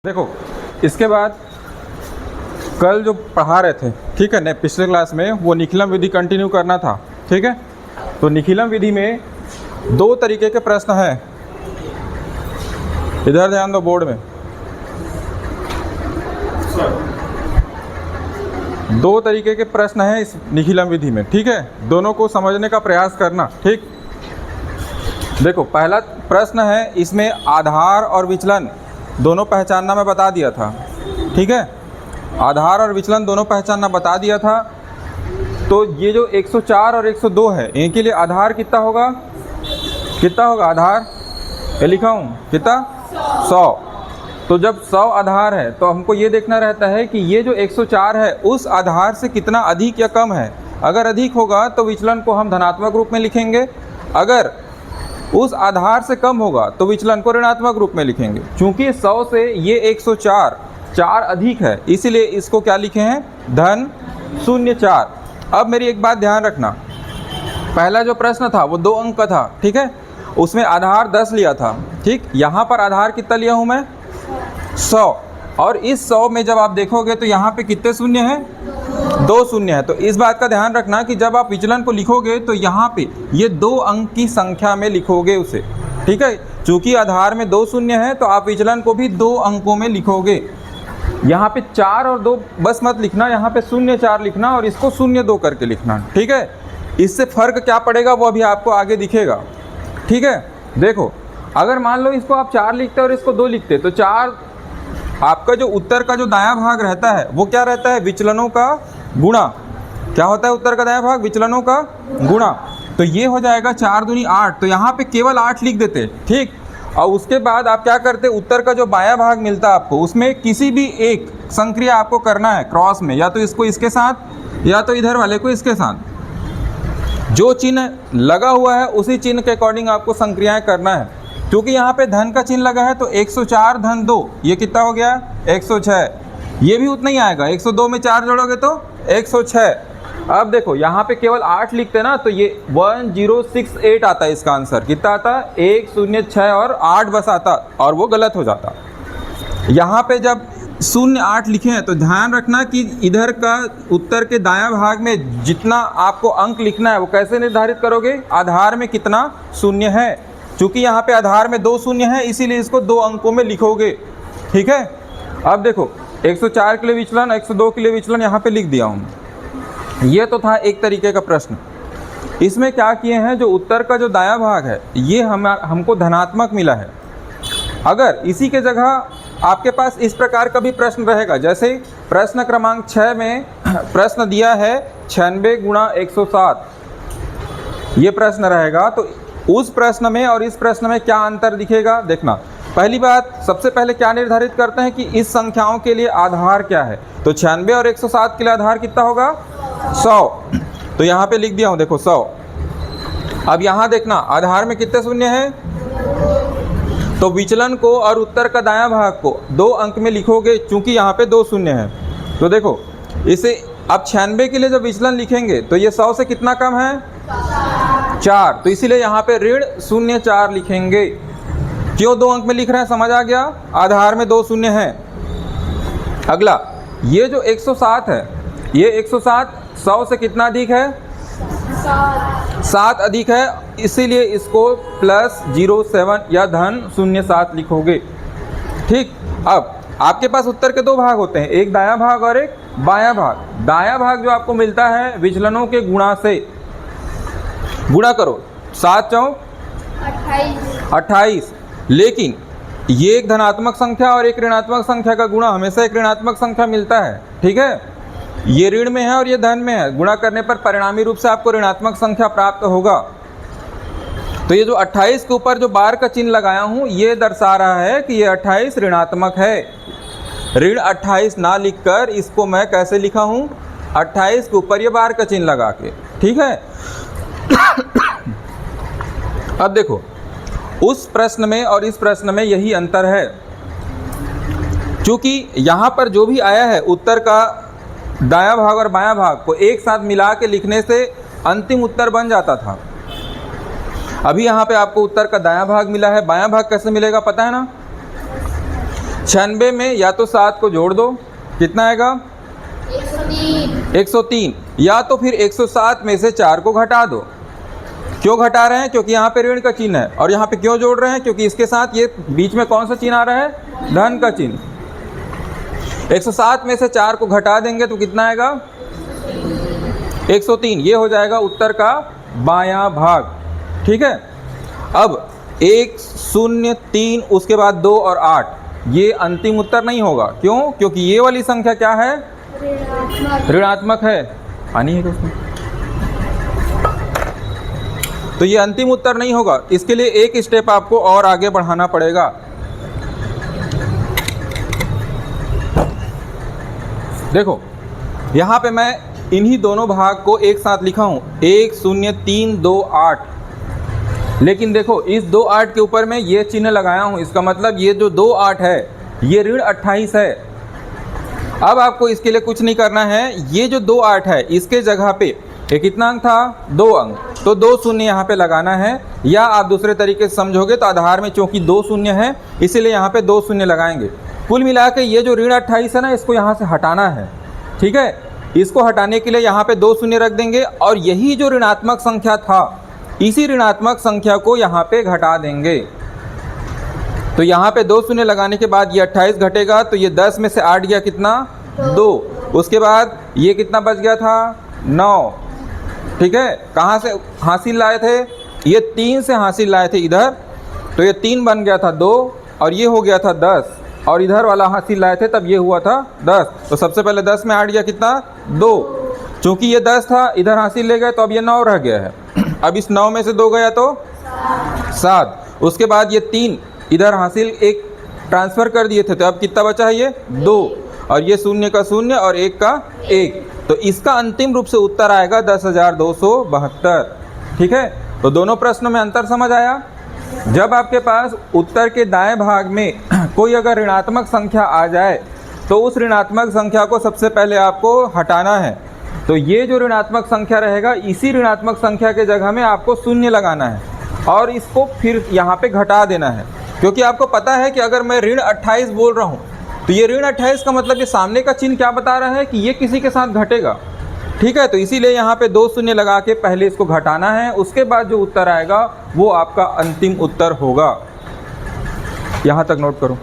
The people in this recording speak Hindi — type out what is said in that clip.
देखो, इसके बाद कल जो पढ़ा रहे थे, ठीक है, ने पिछले क्लास में वो निखिलम विधि कंटिन्यू करना था, ठीक है। तो निखिलम विधि में दो तरीके के प्रश्न हैं, इधर ध्यान दो बोर्ड में। दो तरीके के प्रश्न हैं इस निखिलम विधि में, ठीक है। दोनों को समझने का प्रयास करना, ठीक। देखो, पहला प्रश्न है, इसमें आधार और विचलन दोनों पहचानना मैं बता दिया था, ठीक है। आधार और विचलन दोनों पहचानना बता दिया था। तो ये जो 104 और 102 है, इनके लिए आधार कितना होगा, आधार ये लिखा हूँ कितना, 100। तो जब 100 आधार है तो हमको ये देखना रहता है कि ये जो 104 है उस आधार से कितना अधिक या कम है। अगर अधिक होगा तो विचलन को हम धनात्मक रूप में लिखेंगे, अगर उस आधार से कम होगा तो विचलन को ऋणात्मक रूप में लिखेंगे। चूंकि 100 से ये 104 4 अधिक है, इसीलिए इसको क्या लिखे हैं, धन 04। अब मेरी एक बात ध्यान रखना, पहला जो प्रश्न था वो 2 अंक का था, ठीक है, उसमें आधार 10 लिया था, ठीक। यहाँ पर आधार कितना लिया हूँ मैं, 100। और इस 100 में जब आप देखोगे तो यहाँ पे कितने शून्य हैं, 2 शून्य है। तो इस बात का ध्यान रखना कि जब आप विचलन को लिखोगे तो यहाँ पे ये 2 अंक की संख्या में लिखोगे उसे, ठीक है। चूंकि आधार में 2 शून्य है तो आप विचलन को भी 2 अंकों में लिखोगे। यहाँ पे 4 और 2 बस मत लिखना, यहाँ पे 04 लिखना और इसको 02 करके लिखना, ठीक है। इससे फर्क क्या पड़ेगा वो अभी आपको आगे दिखेगा, ठीक है। देखो, अगर मान लो इसको आप 4 लिखते और इसको 2 लिखते तो 4, आपका जो उत्तर का जो दायां भाग रहता है वो क्या रहता है, विचलनों का गुणा। क्या होता है उत्तर का दायां भाग, विचलनों का गुणा। तो ये हो जाएगा 4 दूनी 8, तो यहाँ पे केवल 8 लिख देते, ठीक। और उसके बाद आप क्या करते, उत्तर का जो बायां भाग मिलता है आपको, उसमें किसी भी एक संक्रिया आपको करना है क्रॉस में, या तो इसको इसके साथ या तो इधर वाले को इसके साथ। जो चिन्ह लगा हुआ है उसी चिन्ह के अकॉर्डिंग आपको संक्रियाएं करना है। क्योंकि यहाँ पे धन का चिन्ह लगा है तो 104 धन 2 ये कितना हो गया, 106। ये भी उतना ही आएगा, 102 में 4 जोड़ोगे तो 106। अब देखो यहाँ पे केवल 8 लिखते ना तो ये 1068 आता है, इसका आंसर कितना आता, 106 और 8 बस आता, और वो गलत हो जाता। यहाँ पे जब 08 लिखे हैं तो ध्यान रखना कि इधर का उत्तर के दायां भाग में जितना आपको अंक लिखना है वो कैसे निर्धारित करोगे, आधार में कितना शून्य है। चूंकि यहाँ पे आधार में 2 शून्य है इसीलिए इसको 2 अंकों में लिखोगे, ठीक है। अब देखो 104 के लिए विचलन, 102 के लिए विचलन यहाँ पे लिख दिया हूँ। ये तो था एक तरीके का प्रश्न। इसमें क्या किए हैं, जो उत्तर का जो दायां भाग है ये हमको धनात्मक मिला है। अगर इसी के जगह आपके पास इस प्रकार का भी प्रश्न रहेगा, जैसे प्रश्न क्रमांक 6 में प्रश्न दिया है 96 गुणा 107, ये प्रश्न रहेगा, तो उस प्रश्न में और इस प्रश्न में क्या अंतर दिखेगा देखना। पहली बात, सबसे पहले क्या निर्धारित करते हैं कि इस संख्याओं के लिए आधार क्या है। तो 96 और 107 के लिए आधार कितना होगा, 100। तो यहाँ पे लिख दिया हूँ, देखो 100। अब यहाँ देखना आधार में कितने शून्य हैं, तो विचलन को और उत्तर का दायां भाग को 2 अंक में लिखोगे, चूंकि यहाँ पे 2 शून्य है। तो देखो इसे अब 96 के लिए जब विचलन लिखेंगे तो ये 100 से कितना कम है, 4, तो इसीलिए यहाँ पे ऋण 04 लिखेंगे। क्यों 2 अंक में लिख रहे हैं, समझ आ गया, आधार में 2 शून्य है। अगला, ये जो 107 है, ये 107 100 से कितना अधिक है, 7 अधिक है, इसीलिए इसको +07 या धन 07 लिखोगे, ठीक। अब आपके पास उत्तर के 2 भाग होते हैं, एक दायां भाग और एक बायां भाग। दायां भाग जो आपको मिलता है विचलनों के गुणा से, गुणा करो, 7 चौक 28। लेकिन ये एक धनात्मक संख्या और एक ऋणात्मक संख्या का गुणा हमेशा एक ऋणात्मक संख्या मिलता है, ठीक है। ये ऋण में है और ये धन में है, गुणा करने पर परिणामी रूप से आपको ऋणात्मक संख्या प्राप्त होगा। तो ये जो 28 के ऊपर जो बार का चिन्ह लगाया हूँ ये दर्शा रहा है कि ये 28 ऋणात्मक है। ऋण 28 ना लिखकर इसको मैं कैसे लिखा हूँ, 28 के ऊपर ये बार का चिन्ह लगा के, ठीक है। अब देखो उस प्रश्न में और इस प्रश्न में यही अंतर है, क्योंकि यहाँ पर जो भी आया है उत्तर का दायां भाग और बायां भाग को एक साथ मिला के लिखने से अंतिम उत्तर बन जाता था। अभी यहाँ पे आपको उत्तर का दायां भाग मिला है, बायां भाग कैसे मिलेगा पता है ना, 96 में या तो 7 को जोड़ दो, कितना आएगा 103, या तो फिर 107 में से 4 को घटा दो। क्यों घटा रहे हैं? क्योंकि यहाँ पे ऋण का चिन्ह है। और यहाँ पे क्यों जोड़ रहे हैं? क्योंकि इसके साथ ये बीच में कौन सा चिन्ह आ रहा है? धन का चिन्ह। 107 में से 4 को घटा देंगे तो कितना आएगा 103। ये हो जाएगा उत्तर का बायां भाग। ठीक है। अब 103 उसके बाद 2 और 8 ये अंतिम उत्तर नहीं होगा। क्यों? क्योंकि ये वाली संख्या क्या है? ऋणात्मक है। पानी है क्या उसमें? तो ये अंतिम उत्तर नहीं होगा। इसके लिए एक स्टेप आपको और आगे बढ़ाना पड़ेगा। देखो यहाँ पे मैं इन्हीं दोनों भाग को एक साथ लिखा हूँ 10328, लेकिन देखो इस 28 के ऊपर मैं ये चिन्ह लगाया हूँ। इसका मतलब ये जो 28 है ये ऋण 28 है। अब आपको इसके लिए कुछ नहीं करना है। ये जो 28 है इसके जगह पे ये कितना अंक था? 2 अंक। तो 2 शून्य यहाँ पे लगाना है, या आप दूसरे तरीके से समझोगे तो आधार में चूंकि 2 शून्य है इसीलिए यहाँ पे 2 शून्य लगाएंगे। कुल मिला के ये जो ऋण 28 है ना, इसको यहाँ से हटाना है। ठीक है। इसको हटाने के लिए यहाँ पे 2 शून्य रख देंगे, और यही जो ऋणात्मक संख्या था इसी ऋणात्मक संख्या को यहाँ पे घटा देंगे। तो यहाँ पे 2 शून्य लगाने के बाद ये 28 घटेगा, तो ये 10 में से 8 गया कितना? 2। उसके बाद ये कितना बच गया था? 9। ठीक है। कहाँ से हासिल लाए थे? ये 3 से हासिल लाए थे इधर, तो ये 3 बन गया था 2, और ये हो गया था 10, और इधर वाला हासिल लाए थे तब ये हुआ था 10। तो सबसे पहले 10 में 8 गया कितना? 2। चूँकि ये 10 था इधर हासिल ले गए तो अब ये 9 रह गया है। अब इस 9 में से 2 गया तो 7। उसके बाद ये 3 इधर हासिल एक ट्रांसफ़र कर दिए थे, तो अब कितना बचा है? ये 2, और ये 0 का 0 और 1 का 1। तो इसका अंतिम रूप से उत्तर आएगा 10,272। ठीक है। तो दोनों प्रश्नों में अंतर समझ आया। जब आपके पास उत्तर के दाएं भाग में कोई अगर ऋणात्मक संख्या आ जाए तो उस ऋणात्मक संख्या को सबसे पहले आपको हटाना है। तो ये जो ऋणात्मक संख्या रहेगा इसी ऋणात्मक संख्या के जगह में आपको 0 लगाना है, और इसको फिर यहाँ पे घटा देना है। क्योंकि आपको पता है कि अगर मैं ऋण 28 बोल रहा हूँ तो ये ऋण 28 का मतलब ये सामने का चिन्ह क्या बता रहा है कि ये किसी के साथ घटेगा। ठीक है। तो इसीलिए यहाँ पे 2 शून्य लगा के पहले इसको घटाना है, उसके बाद जो उत्तर आएगा वो आपका अंतिम उत्तर होगा। यहाँ तक नोट करो।